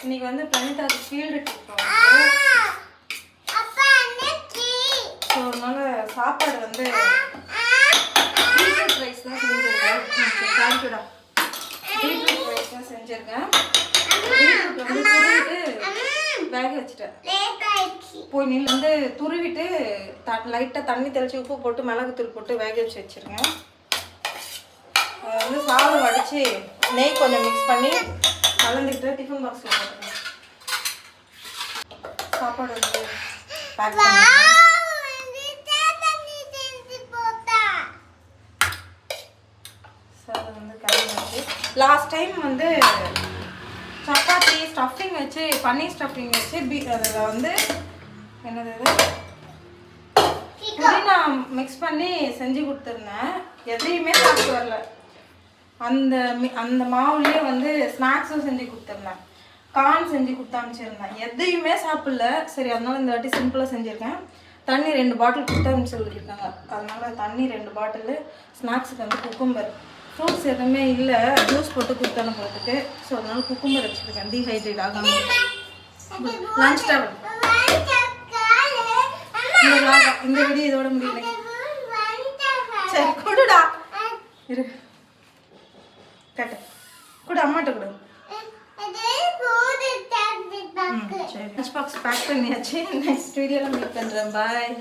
இன்னைக்கு வந்து பிரணீதாக்கு field trip so அதனால சாப்பாடு வந்து பீட்ரூட் ரைஸ் தான் செஞ்சுருக்கேன். தேங்க்யூடா. பீட்ரூட் ரைஸ் தான் செஞ்சுருக்கேன். பீட்ரூட் வந்து துருவிட்டு வேக வச்சுட்டேன். போய் நீ வந்து துருவிட்டு லைட்டாக தண்ணி தெளித்து உப்பு போட்டு மிளகுத்தூள் போட்டு வேக வச்சு வச்சுருக்கேன். வந்து சாதம் வடித்து நெய் கொஞ்சம் மிக்ஸ் பண்ணி கலந்துக்கிட்டு டிஃபன் பாக்ஸில் போட்டுருக்கேன். சாப்பாடு வந்து பேக் பண்ணி சாதம் வந்து கலந்து வச்சு லாஸ்ட் டைம் வந்து சப்பாத்தி ஸ்டஃபிங் வச்சு பன்னீர் ஸ்டஃபிங் வச்சு அதில் வந்து என்னது புதினா மிக்ஸ் பண்ணி செஞ்சு கொடுத்துருந்தேன். எதையுமே சாப்பிட்டு வரல. அந்த மாவுலேயே வந்து ஸ்நாக்ஸும் செஞ்சு கொடுத்துருந்தேன். கார்ன் செஞ்சு கொடுத்து அனுப்பிச்சிருந்தேன். எதையுமே சாப்பிடல. சரி அதனால இந்த வாட்டி சிம்பிளாக செஞ்சுருக்கேன். தண்ணி 2 பாட்டில் கொடுத்து அனுப்பிச்சு சொல்லியிருக்காங்க. அதனால தண்ணி 2 பாட்டில். ஸ்நாக்ஸுக்கு வந்து குக்கும்பர். ஃப்ரூட்ஸ் எதுவுமே இல்லை, ஜூஸ் போட்டு கொடுத்து அனுப்புறதுக்கு. ஸோ அதனால குக்கும்பர் வச்சுருக்கேன் டீஹைட்ரேட் ஆகாமல். லஞ்ச் டவர் இந்த வீடியோ இதோட முடியல. சரி கொடுடா இரு கட்ட கொடு, அம்மாட்ட கொடு. சரி லஞ்ச் பாக்ஸ் பேக் பண்ணியாச்சு. நெக்ஸ்ட் வீடியோவில் மீட் பண்ணுறேன். பாய்.